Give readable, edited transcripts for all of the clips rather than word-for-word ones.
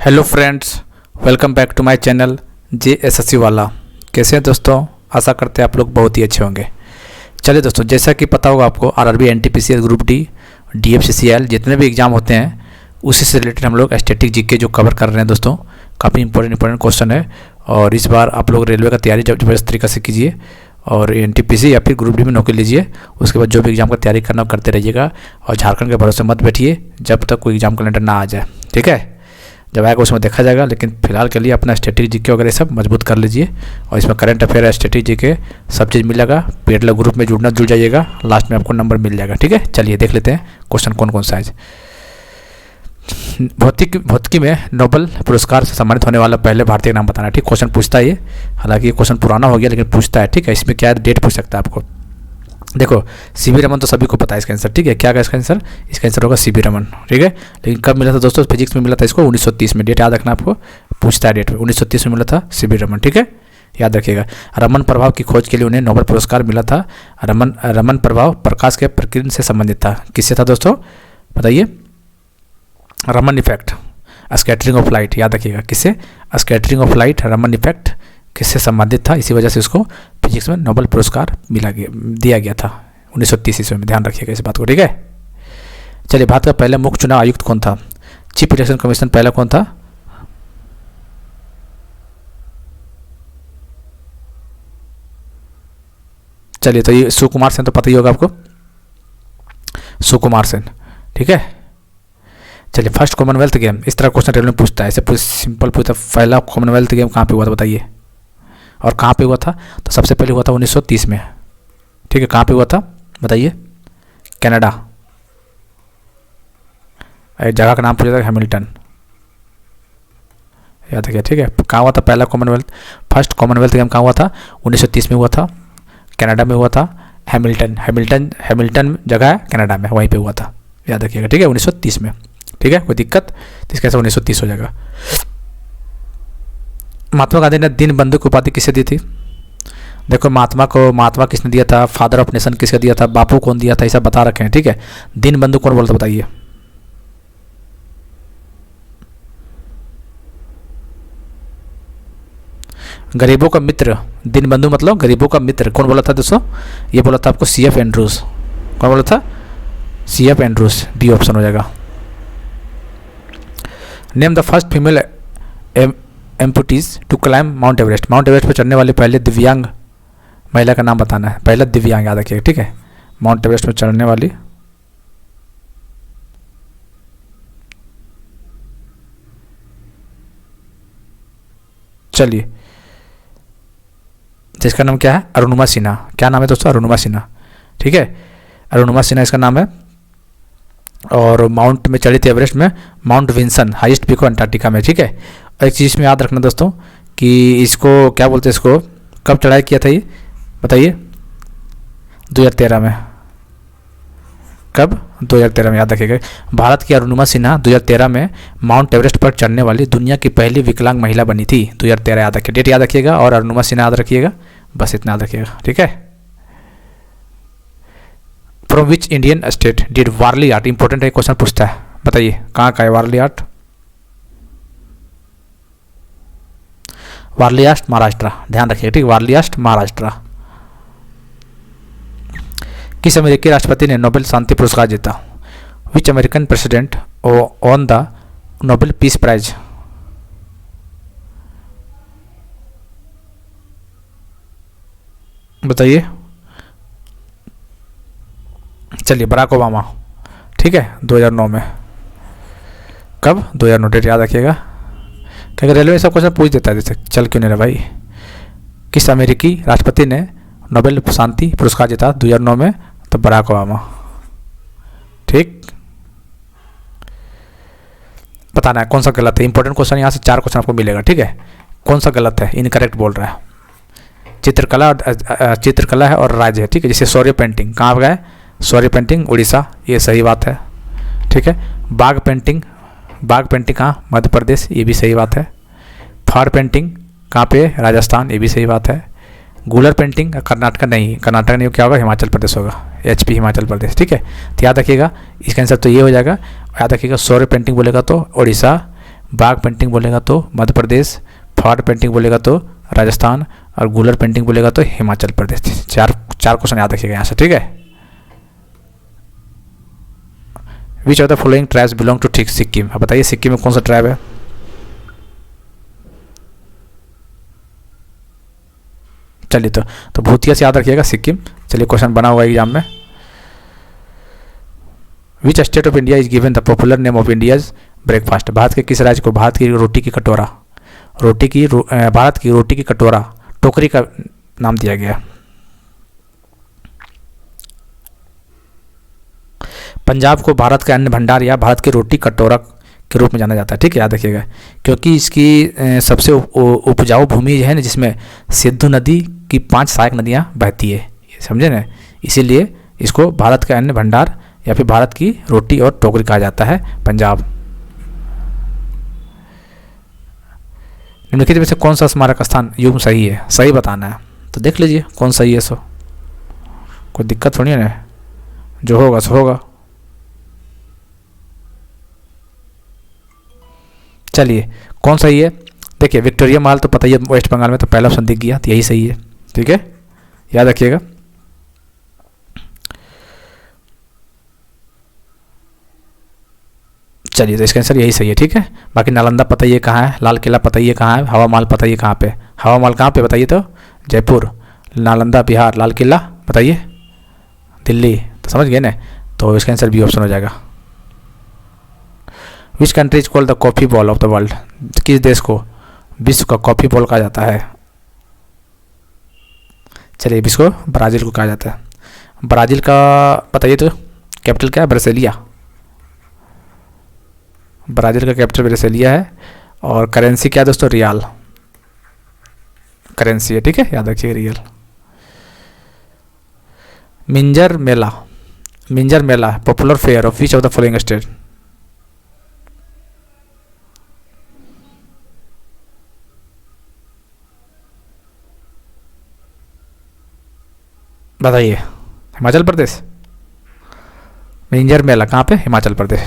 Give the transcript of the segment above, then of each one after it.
Hello friends, welcome back to my channel JSSC वाला। कैसे हैं दोस्तों? आशा करते हैं आप लोग बहुत ही अच्छे होंगे। चलिए दोस्तों, जैसा कि पता होगा आपको, RRB NTPC group D DFCCL जितने भी एग्ज़ाम होते हैं उसी से रिलेटेड हम लोग स्टैटिक जीके जो कवर कर रहे हैं दोस्तों। काफ़ी इंपॉर्टेंट क्वेश्चन है और इस बार आप लोग रेलवे का तैयारी जबरदस्त तरीके से कीजिए और NTPC या फिर ग्रुप डी में नौकरी लीजिए। उसके बाद जो भी एग्ज़ाम का तैयारी करना करते रहिएगा और झारखंड के भरोसे मत बैठिए जब तक कोई एग्ज़ाम कैलेंडर ना आ जाए। ठीक है, जब आएगा उसमें देखा जाएगा, लेकिन फिलहाल के लिए अपना स्टैटिक जीके वगैरह सब मजबूत कर लीजिए और इसमें करंट अफेयर स्टैटिक जीके सब चीज़ मिलेगा। पेड ग्रुप में जुड़ जाइएगा, लास्ट में आपको नंबर मिल जाएगा। ठीक है, चलिए देख लेते हैं क्वेश्चन कौन कौन सा है। भौतिकी में नोबेल पुरस्कार से सम्मानित होने वाला पहले भारतीय का नाम बताना है। ठीक, क्वेश्चन पूछता है ये, हालांकि ये क्वेश्चन पुराना हो गया लेकिन पूछता है। ठीक है, इसमें क्या डेट पूछ सकता है आपको। देखो, CV रमन तो सभी को पता है इसका आंसर। ठीक है, क्या इसका आंसर? इसका आंसर होगा CV रमन। ठीक है, लेकिन कब मिला था दोस्तों? फिजिक्स में मिला था इसको 1930 में। डेट याद रखना, आपको पूछता है डेट में। 1930 में मिला था CV रमन। ठीक है, याद रखिएगा। रमन प्रभाव की खोज के लिए उन्हें नोबेल पुरस्कार मिला था। रमन प्रभाव प्रकाश के प्रकीर्णन से संबंधित था। किससे था दोस्तों? बताइए। Raman effect, scattering of light. याद रखिएगा, किससे? Scattering of light, Raman effect किससे संबंधित था? इसी वजह से उसको फिजिक्स में नोबेल पुरस्कार दिया गया था 1930 ईस्वी में। ध्यान रखिएगा इस बात को। ठीक है, चलिए। भारत का पहला मुख्य चुनाव आयुक्त कौन था? चीफ इलेक्शन कमीशन पहला कौन था? चलिए, तो ये सुकुमार सेन तो पता ही होगा आपको, सुकुमार सेन। ठीक है, चलिए। फर्स्ट कॉमनवेल्थ गेम, इस तरह क्वेश्चन रेलवे में पूछता है, ऐसे सिंपल पूछता है। पहला कॉमनवेल्थ गेम कहाँ पे हुआ था बताइए, और कहाँ पे हुआ था? तो सबसे पहले हुआ था 1930 में। ठीक है, कहाँ पे हुआ था बताइए? कनाडा। एक जगह का नाम पूछा था, हैमिल्टन। याद रखिए। ठीक है, कहाँ हुआ था पहला कॉमनवेल्थ? फर्स्ट कॉमनवेल्थ गेम कहाँ हुआ था? 1930 में हुआ था, कनाडा में हुआ था। हैमिल्टन जगह है कनाडा में, वहीं पे हुआ था। याद रखिएगा। ठीक है, 1930 में। ठीक है, कोई दिक्कत? तो इसका 1930 हो जाएगा। महात्मा गांधी ने दीन बंधु की उपाधि किसे दी थी? देखो, महात्मा किसने दिया था? फादर ऑफ नेशन किसने दिया था? बापू कौन दिया था? ऐसा बता रखे हैं। ठीक है, दीन बंधु कौन बोलता बताइए? गरीबों का मित्र, दीन बंधु मतलब गरीबों का मित्र। कौन बोला था दोस्तों? ये बोला था आपको CF एंड्रूज। कौन बोला था? CF Andrews. डी ऑप्शन हो जाएगा। Name the first female amputees to climb Mount Everest. Mount Everest पर चढ़ने वाली पहले दिव्यांग महिला का नाम बताना है। पहला दिव्यांग, याद रखिएगा। ठीक है, माउंट एवरेस्ट पर चढ़ने वाली। चलिए, जिसका नाम क्या है? अरुणिमा सिन्हा। क्या नाम है दोस्तों? अरुणिमा सिन्हा। ठीक है, अरुणिमा सिन्हा इसका नाम है। और माउंट में चढ़ी थी एवरेस्ट में, Mount Vinson, highest peak Antarctica में। ठीक है, और एक चीज़ में याद रखना दोस्तों कि इसको क्या बोलते हैं, इसको कब चढ़ाई किया था ये बताइए? 2013 में। कब? 2013 में। याद रखिएगा। भारत की अरुणिमा सिन्हा 2013 में माउंट एवरेस्ट पर चढ़ने वाली दुनिया की पहली विकलांग महिला बनी थी। 2013 याद रखिए, डेट याद रखिएगा और अरुणिमा सिन्हा याद रखिएगा, बस इतना याद रखिएगा। ठीक है। From which Indian state did Warli art, important है क्वेश्चन पूछता है, बताइए कहाँ का है वारली आर्ट? वारली आर्ट महाराष्ट्र। ध्यान रखिएगा। ठीक, वारली आर्ट महाराष्ट्र। किस अमेरिकी राष्ट्रपति ने नोबेल शांति पुरस्कार जीता? Which American president on the Nobel peace prize? बताइए। चलिए, बराक ओबामा। ठीक है, 2009 में। कब? 2009। डेट याद रखिएगा, क्योंकि रेलवे सब क्वेश्चन पूछ देता है, जैसे चल क्यों नहीं रहा भाई। किस अमेरिकी राष्ट्रपति ने नोबेल शांति पुरस्कार जीता 2009 में? तो बराक ओबामा। ठीक, बताना है कौन सा गलत है। इंपॉर्टेंट क्वेश्चन, यहाँ से 4 क्वेश्चन आपको मिलेगा। ठीक है, कौन सा गलत है? इनकरेक्ट बोल रहा है। चित्रकला है और राज्य है। ठीक है, जैसे शौर्य पेंटिंग कहाँ गए? शौर्य पेंटिंग उड़ीसा, ये सही बात है। ठीक है, बाघ पेंटिंग कहाँ? मध्य प्रदेश, ये भी सही बात है। फार पेंटिंग कहाँ पे? राजस्थान, ये भी सही बात है। गुलर पेंटिंग कर्नाटक नहीं, क्या होगा? हिमाचल प्रदेश होगा। HP हिमाचल प्रदेश। ठीक है, तो याद रखिएगा इसका आंसर तो ये हो जाएगा। याद रखिएगा, सौर्य पेंटिंग बोलेगा तो उड़ीसा, बाघ पेंटिंग बोलेगा तो मध्य प्रदेश, फ्लावर पेंटिंग बोलेगा तो राजस्थान, और गुलर पेंटिंग बोलेगा तो हिमाचल प्रदेश। चार क्वेश्चन याद रखिएगा यहाँ से, ठीक है। Which of the following tribes belong to Sikkim, अब बताइए सिक्किम में कौन सा ट्राइब है। चलिए तो भूतिया से याद रखिएगा सिक्किम। चलिए क्वेश्चन बना हुआ एग्जाम में। Which state of India is given the popular name of India's breakfast, Bharat के किस राज्य को भारत की रोटी की कटोरा, भारत की रोटी की कटोरा, टोकरी का नाम दिया गया। पंजाब को भारत का अन्न भंडार या भारत की रोटी कटोरा के रूप में जाना जाता है, ठीक है, याद रखिएगा, क्योंकि इसकी सबसे उपजाऊ भूमि है ना, जिसमें सिंधु नदी की 5 सहायक नदियाँ बहती है, समझे ना, इसीलिए इसको भारत का अन्न भंडार या फिर भारत की रोटी और टोकरी कहा जाता है पंजाब। निम्नलिखित में से कौन सा स्मारक स्थान युग्म सही है, सही बताना है, तो देख लीजिए कौन सही है। सो कोई दिक्कत थोड़ी है ना, जो होगा सो होगा। चलिए कौन सही है, देखिए विक्टोरिया महल तो पता ही है वेस्ट बंगाल में, तो पहला ऑप्शन दिख गया, तो यही सही है, ठीक है, याद रखिएगा। चलिए तो इसका आंसर यही सही है, ठीक है। बाकी नालंदा पता ही है कहाँ है, लाल किला पता ही है कहाँ है, हवा महल पता ही है कहाँ पे, हवा महल कहाँ पे बताइए तो जयपुर, नालंदा बिहार, लाल किला बताइए दिल्ली, तो समझ गए ना, तो इसका आंसर बी ऑप्शन हो जाएगा। Which country is called the coffee ball of the world, किस देश को विश्व का कॉफ़ी बॉल कहा जाता है। चलिए विश्व को ब्राज़ील को कहा जाता है। ब्राज़ील का बताइए तो कैपिटल क्या है, ब्रासिलिया, ब्राज़ील का कैपिटल ब्रासिलिया है, और करेंसी क्या है दोस्तों, रियाल करेंसी है, ठीक है, याद रखिए real. Minjar Mela popular fair of which of the following state, बताइए। हिमाचल प्रदेश, मिंजर मेला कहाँ पे, हिमाचल प्रदेश।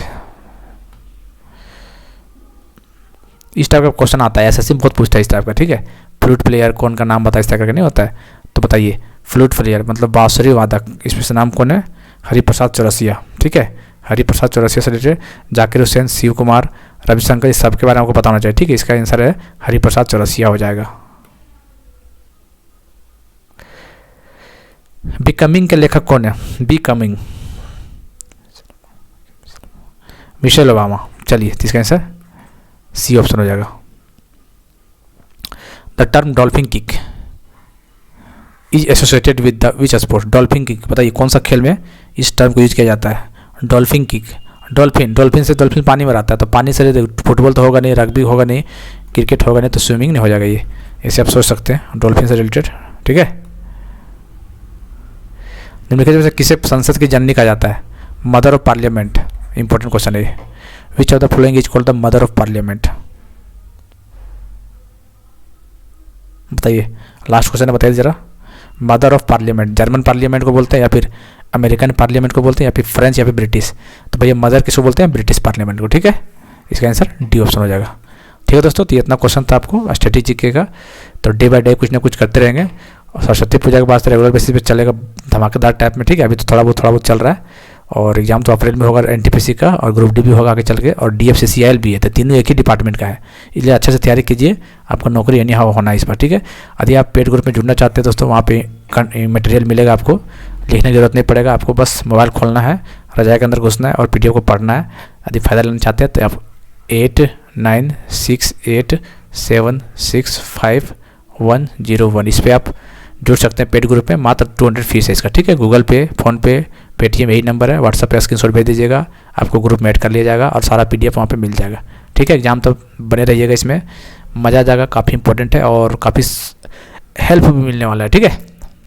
इस टाइप का क्वेश्चन आता है, एसएससी में बहुत पूछता है इस टाइप का, ठीक है। फ्लूट प्लेयर कौन का नाम बता, इस तरह का नहीं होता है, तो बताइए फ्लूट प्लेयर मतलब बांसुरी वादक, इसमें से नाम कौन है, हरिप्रसाद चौरसिया, ठीक है, हरिप्रसाद चौरसिया से रिलेटेड जाकिर हुसैन, शिव कुमार, रविशंकर, इस सब के बारे में आपको पता होना चाहिए, ठीक है। इसका आंसर है हरिप्रसाद चौरसिया हो जाएगा। बिकमिंग के लेखक कौन है, बिकमिंग मिशेल ओबामा, चलिए इसका आंसर सी ऑप्शन हो जाएगा। The term dolphin kick is associated with the which sport, dolphin kick बताइए कौन सा खेल में इस टर्म को यूज किया जाता है। डॉल्फिन किक, डॉल्फिन से डॉल्फिन पानी में रहता है, तो पानी से फुटबॉल तो होगा नहीं, रग्बी होगा नहीं, क्रिकेट होगा नहीं, तो स्विमिंग नहीं हो जाएगा ये, ऐसे आप सोच सकते हैं डॉल्फिन से रिलेटेड, ठीक है। निम्नलिखित में से किसे संसद की जननी कहा जाता है, mother of parliament, important question है। Which of the following is called the mother of parliament, बताइए लास्ट क्वेश्चन है, बताइए जरा। Mother of parliament, German parliament को बोलते हैं या फिर अमेरिकन पार्लियामेंट को बोलते हैं या फिर फ्रेंच या फिर ब्रिटिश, तो भैया मदर किसको बोलते हैं, ब्रिटिश पार्लियामेंट को, ठीक है। इसका आंसर डी ऑप्शन हो जाएगा, ठीक है दोस्तों। तो ये इतना क्वेश्चन था आपको स्टैटिस्टिक्स जीके का, तो डे बाय डे कुछ ना कुछ करते रहेंगे, और सरस्वती पूजा के बाद से रेगुलर बेसिस पे चलेगा धमाकेदार टाइप में, ठीक है। अभी तो थोड़ा बहुत चल रहा है, और एग्जाम तो अप्रैल में होगा एनटीपीसी का, और ग्रुप डी भी होगा आगे चल के, और डीएफसीसीआईएल भी है, तो तीनों एक ही डिपार्टमेंट का है, इसलिए अच्छे से तैयारी कीजिए, आपको नौकरी यानी होना है इस बार, ठीक है। यदि आप पेड ग्रुप में जुड़ना चाहते हैं दोस्तों, वहाँ पे मटेरियल मिलेगा, आपको लिखने की जरूरत नहीं पड़ेगा, आपको बस मोबाइल खोलना है, रजाई के अंदर घुसना है और पीडीएफ को पढ़ना है। यदि फ़ायदा लेना चाहते हैं तो आप 8968765101 इस पर आप जुड़ सकते हैं पेड ग्रुप में, मात्र 200 फीस है इसका, ठीक है। गूगल पे, फ़ोनपे, पेटीएम यही नंबर है, व्हाट्सएप पे स्क्रीनशॉट भेज दीजिएगा, आपको ग्रुप में ऐड कर लिया जाएगा और सारा पीडीएफ वहाँ पे मिल जाएगा, ठीक है। एग्जाम तो बने रहिएगा, इसमें मज़ा आ जाएगा, काफ़ी इंपॉर्टेंट है और काफ़ी हेल्प भी मिलने वाला है, ठीक है।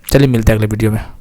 चलिए मिलते हैं अगले वीडियो में।